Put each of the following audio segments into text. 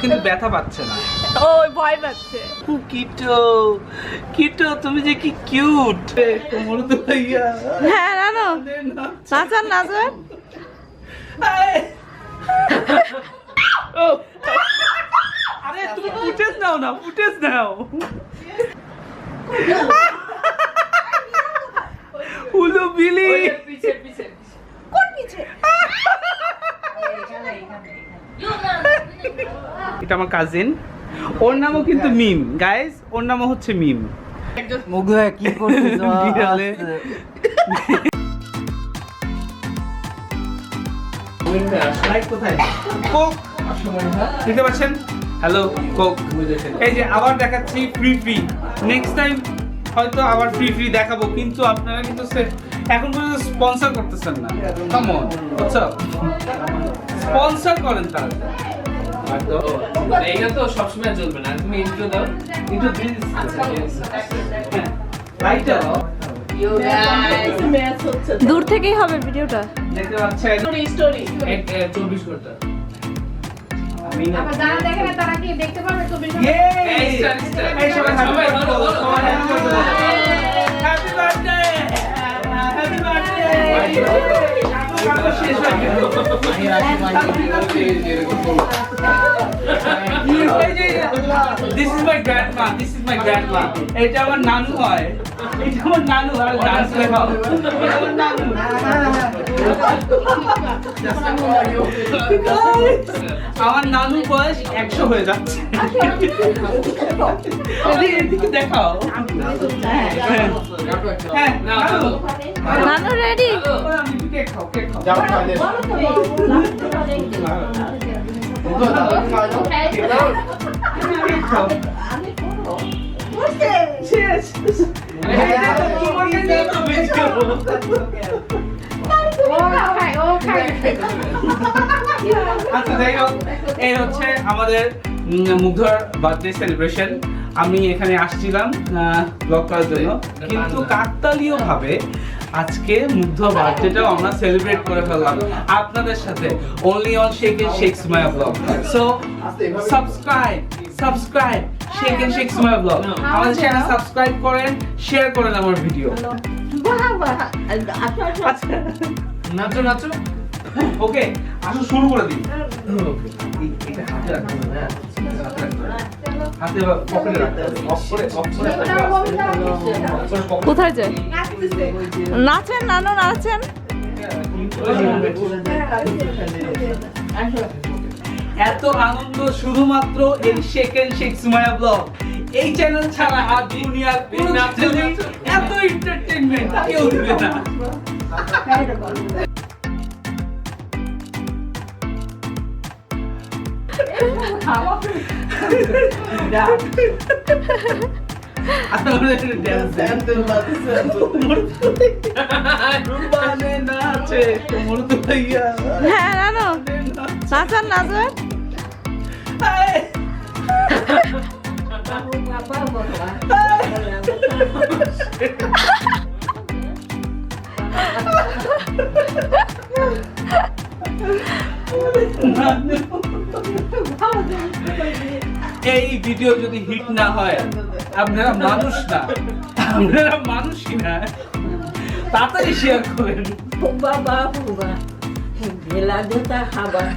কিন্তু ব্যথা পাচ্ছে না। ওই ভয় পাচ্ছে। কিটো কিটো তুমি যে কি কিউট। কোমর তো ভাইয়া। হ্যাঁ নানো নাচান নাচান। আরে তুমি ফুটেজ নাও না, ফুটেজ নাও। হুলু বিলি পিছে পিছে কোন নিচে? এটা আমার কাজিন, ওর নামও কিন্তু মিম গাইস, ওর নামও হচ্ছে মিম। মুগ্ধ হয়ে কি করছিস? বিড়ালে। লাইট কোথায়? কোক দেখতে পাচ্ছেন? Hello Coke. এই যে আবার দেখাচ্ছি ফ্রি ফ্রি, নেক্সট টাইম হয়তো আবার ফ্রি ফ্রি দেখাবো, কিন্তু আপনারা কিন্তু এখন পর্যন্ত স্পন্সর করতেছেন না। কাম অন, বুঝছো? স্পন্সর করেন তারা। এইটা তো সবসময় চলবে না, তুমি ইন্ট্রো দাও। ইন্ট্রো দিস লাইট দাও। দূর থেকেই হবে ভিডিওটা। দেখতে পাচ্ছেন স্টোরি 24 ঘন্টা। আবার যারা দেখে না তারা কি দেখতে পারবে তো বেশি? এই সবাই সবাই happy birthday, happy This is my grandma. This is my grandma. এটা আমার নানু হয়। এটা আমার নানু আর ডান্স দেখাও। এটা আমার নানু। আমার নানু বয়স 100 হয়ে যাচ্ছে। এদিকে দেখাও। হ্যাঁ নানু। নানু রেডি? কেক খাও, কেক খাও। আচ্ছা যাই হোক, এই হচ্ছে আমাদের মুগ্ধর বার্থডে সেলিব্রেশন। আমি এখানে আসছিলাম ব্লগ করার জন্য, কিন্তু কাকতালীয় ভাবে আজকে মুগ্ধ বার্থডেটাও আমরা সেলিব্রেট করে ফেললাম আপনাদের সাথে, only on Sheikh and Sheikh Sumaiya blog. So subscribe Sheikh and Sheikh Sumaiya blog. আমাদের চ্যানেল সাবস্ক্রাইব করেন, শেয়ার করেন আমার ভিডিও। আচ্ছা নাচো নাচো। ওকে আসো শুরু করে দিই। এটা হাতে রাখতে হবে না, হাতে পকেটে রাখতে হবে। অফ করে কোথায় যায়? নাচেন নানু নাচেন। এত আনন্দ শুধুমাত্র এই শেখ এন্ড শেখ সুমাইয়া ব্লগ, এই চ্যানেল ছাড়া আর দুনিয়ার কোনো চ্যানেলে এত এন্টারটেইনমেন্ট কেউ দিবে না। হ্যাঁ নানু নাচান নাচান। এই ভিডিও যদি হিট না হয়, আপনারা মানুষ না, আপনারা মানুষই না, তাড়াতাড়ি শেয়ার করেন। বাবা বাবা ভেলা জুতা খাবার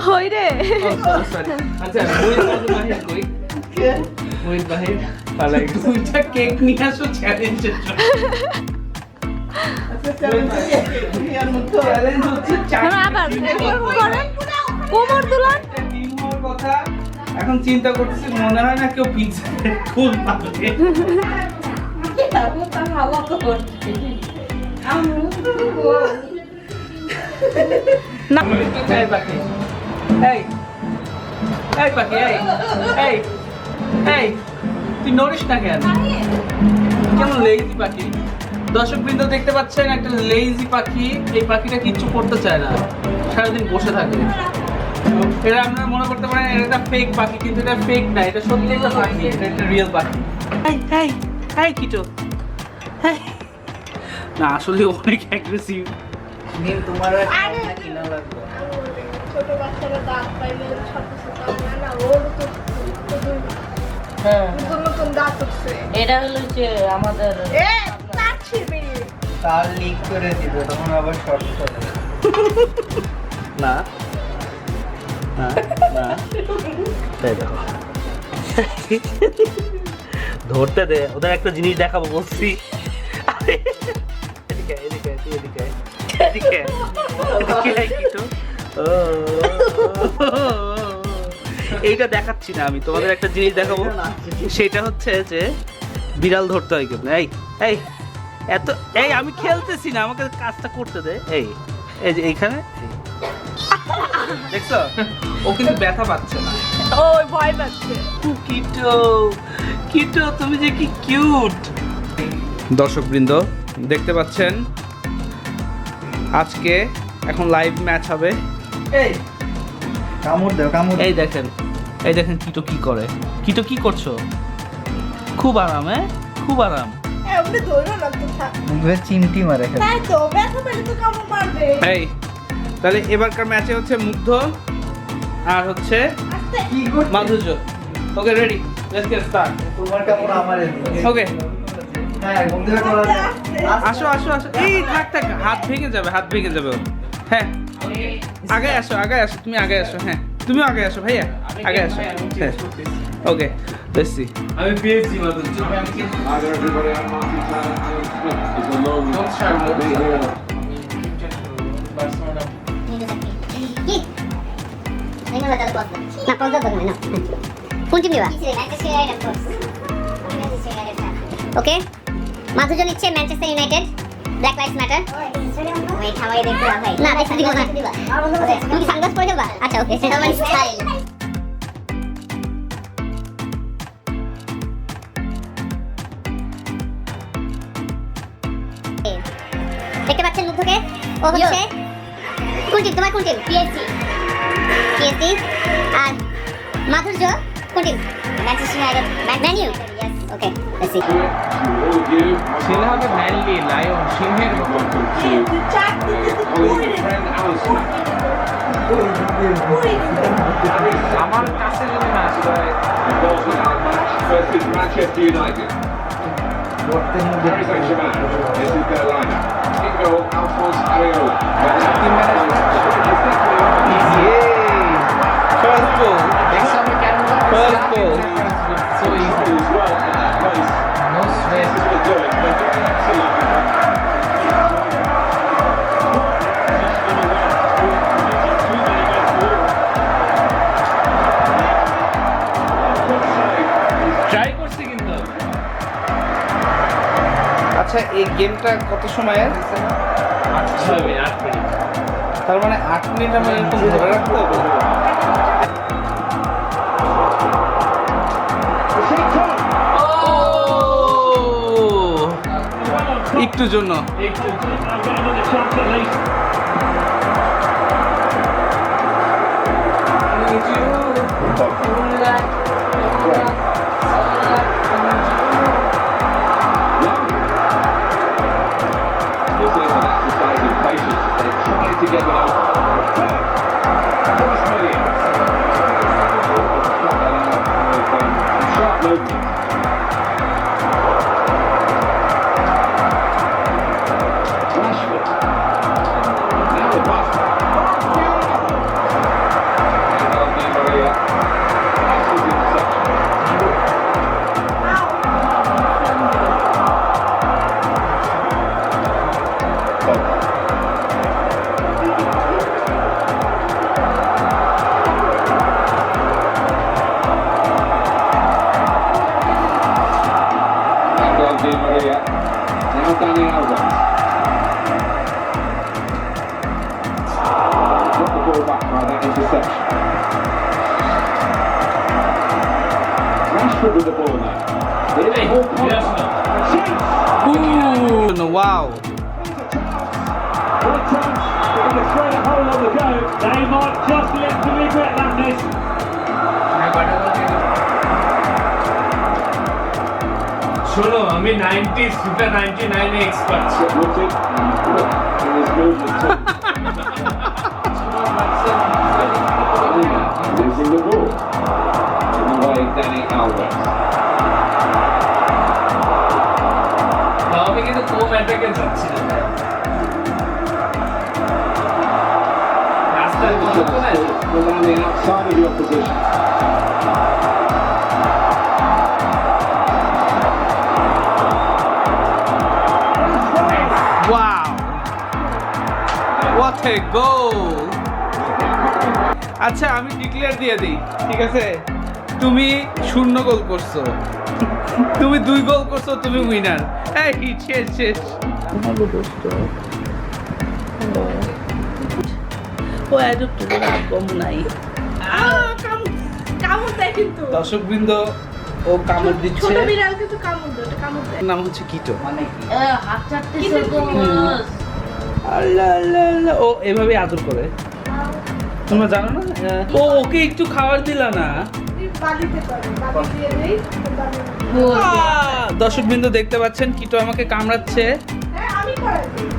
হই রে। আচ্ছা মোহিত বাহির পালাই দুইটা কেক নিয়ে আসো চ্যালেঞ্জের জন্য। চ্যালেঞ্জ হচ্ছে আবার করেন কোমর দুলান। কথা এখন চিন্তা করতেছি, মনে হয় না কেউ পিজ্জা ফুল পাবে। হাওয়া কর না এই পাখি, এই এই পাখি, এই এই এই তুই নড়িস না কেন? কেমন লেজি পাখি। দর্শকবৃন্দ দেখতে পাচ্ছেন একটা লেজি পাখি। এই পাখিটা কিচ্ছু করতে চায় না, সারাদিন বসে থাকে। এটা আপনারা মনে করতে পারেন এটা একটা ফেক পাখি, কিন্তু এটা ফেক না, এটা সত্যি একটা পাখি, এটা একটা রিয়েল পাখি। এই এই এই কিটো, এই। না আসলে অনেক অ্যাগ্রেসিভ। তোমার আরে, কিনা লাগবে। ছোট বাচ্চারা দাঁত পাইলে ছোট ছোট না ওর তো হ্যাঁ নতুন নতুন দাঁত উঠছে। এটা হলো যে আমাদের এ দাঁত ছিঁড়বে। তার লিক করে দিবে তখন আবার শর্ট করে দেবে। না না না, তাই দেখো ধরতে দে, ওদের একটা জিনিস দেখাবো বলছি। এদিকে আয়, এদিকে আয়, তুই এদিকে আয়, এদিকে আয়, এদিকে আয় কিটো। ও, এইটা দেখাচ্ছি না আমি, তোমাদের একটা জিনিস দেখাবো, সেটা হচ্ছে যে বিড়াল ধরতে হয় কেমন। এই এই এত, এই আমি খেলতেছি না, আমাকে কাজটা করতে দে। এই এই যে এইখানে দেখছো, ও কিন্তু ব্যথা পাচ্ছে না। ওই ভয় পাচ্ছে। কিটো কিটো, তুমি যে কি কিউট। দর্শকবৃন্দ দেখতে পাচ্ছেন আজকে এখন লাইভ ম্যাচ হবে। এই কামড় দাও, কামড়। এই দেখেন, এই দেখেন কিটো কি করে। কিটো কি করছো? খুব আরাম, খুব আরাম। এমনি ধরো না তো থাক। মুখে চিমটি মারে খালি। তাই তো ব্যথা পেলে তো কামড় মারবে। এই তাহলে এবারকার ম্যাচে হচ্ছে মুগ্ধ আর হচ্ছে আস্তে। কি করছিস? মাধুর্য। Okay ready, let's get start. তোমার কামড় আমারে দিবে। ওকে হ্যাঁ, বন্ধু করা যায়। আসো আসো আসো, এই থাক থাক, হাত ভেঙে যাবে, হাত ভেঙে যাবে ওর। হ্যাঁ আগে আসো, আগে আসো, তুমি আগে আসো। হ্যাঁ তুমিও আগে আসো ভাইয়া, আগে আসো। হ্যাঁ ওকে লেটস সি। আমি পেয়েছি মাধুর্য। Hi there, everybody. I'm Martin Tanner. Alan Smith is alone. Don't shout, to be here. না পঞ্চাশ দোকানে না কোন টিম নিবা ওকে মাধুর্য নিচ্ছে Manchester United black lives matter wait হাওয়াই দেখতে ভাই না দেখতে দিব না তুমি কি সানগ্লাস পরে যাবা আচ্ছা ওকে সেটা আমার স্টাইল দেখতে পাচ্ছেন মুগ্ধকে, ও হচ্ছে কোন টিম, তোমার কোন টিম? PSG PSG. আর মাধুর্য কোন team? Manchester United, Man U. Yes okay let's see. To all of you, ছেলে হবে ম্যানলি লায়ন সিংহের মতো। welcome to my colleague and friend Alan Smith. আমার কাছে যদি না আসে Involved in our match versus Manchester United. Paris Saint-Germain, this is their lineup. In goal, Alphonse Areola. First goal, দেখছো আমরা কেন First goal. So easy As well in that place. No stress This will do it. They're doing absolutely right. Try করছি কিন্তু। আচ্ছা এই গেমটা কত সময়ের? 6 মিনিট 8 মিনিট তার মানে 8 মিনিট আমার এরকম ধরে রাখতে হবে। একটু জন্য This is an exercise in patience. They're trying to get it over. Cross million. Sharp movement. Rashford. Now the pass. Angel Di Maria. Excellent interception. Angel Di Maria. Now Dani Alves. Got the ball back by that interception. Rashford with the ball now. It is all contact. Sheikh! Wow, What a chance! trying to throw the whole on the go. They might just live to regret that miss. শোনো আমি 90s FIFA 99 A expert Looking in his movement too. Losing the ball. Giving away Danny Alves. আমি কিন্তু কম অ্যাটাকে যাচ্ছি না রাস্তায় বন্ধ করে Was on the outside of the opposition. Wow what a goal আচ্ছা আমি ডিক্লেয়ার দিয়ে দিই ঠিক আছে তুমি 0 গোল করছো তুমি 2 গোল করছো তুমি উইনার এই শেষ শেষ ও অ্যাডপ্টেড কম নাই কামড় দেয় কিন্তু দর্শকবৃন্দ ও কামড় দিচ্ছে ছোট বিড়াল কিন্তু কামড় দেয় কামড় দেয় নাম হচ্ছে কিটো মানে কি হাত চাটতেছে তো আল্লাহ আল্লাহ আল্লাহ ও এভাবে আদর করে তোমরা জানো না ও ওকে একটু খাবার দিলা না বালিতে করে বালি দিয়ে দেই বালি দর্শকবৃন্দ দেখতে পাচ্ছেন কিটো আমাকে কামড়াচ্ছে হ্যাঁ আমি করে দিই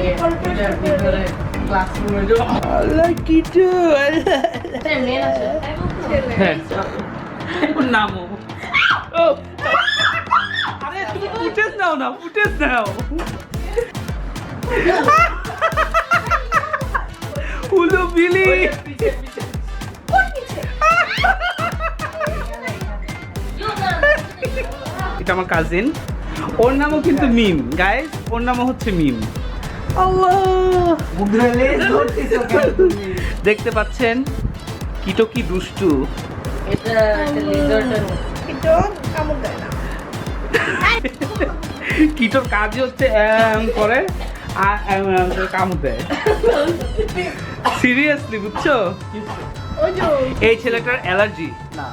এটার ভিতরে ক্লাসরুমে যাও আল্লাহ কিটো এটা মেন আছে হ্যাঁ ওর নামও ও আরে তুমি ফুটেজ নাও না ফুটেজ নাও উলো বিলি এটা আমার কাজিন ওর নামও কিন্তু মিম গাইস ওর নামও হচ্ছে মিম আল্লাহ মুদ্রালে ধরতেছো কেন তুমি দেখতে পাচ্ছেন কিটো কি দুষ্টু এটা লিজার্ডের কিন্তু কামড় দেয় না কিটোর কাজ হচ্ছে করে আর করে কামড় দেয় সিরিয়াসলি বুঝছো ওই যে এই ছেলেটার অ্যালার্জি না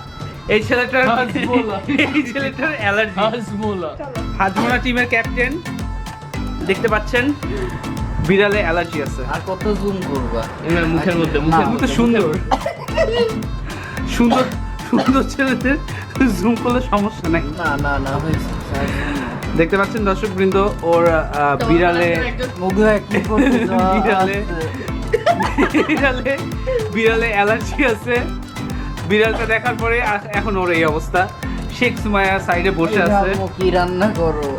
এই ছেলেটার হাজমোলা। এই ছেলেটার অ্যালার্জি হাজমোলা হাজমোনা টিমের ক্যাপ্টেন দেখতে পাচ্ছেন বিড়ালে অ্যালার্জি আছে আর কত জুম করবা এর মুখের মধ্যে না, কিন্তু সুন্দর সুন্দর সুন্দর ছেলেদের জুম করলে সমস্যা নাই না না না হয়েছে দেখতে পাচ্ছেন দর্শকবৃন্দ ওর বিড়ালে মুগ্ধ একটু করতে বিড়ালে বিড়ালে বিড়ালে অ্যালার্জি আছে বিড়ালটা দেখার পরে এখন ওর এই অবস্থা শেখ সুমাইয়া সাইডে বসে আছে কি রান্না করো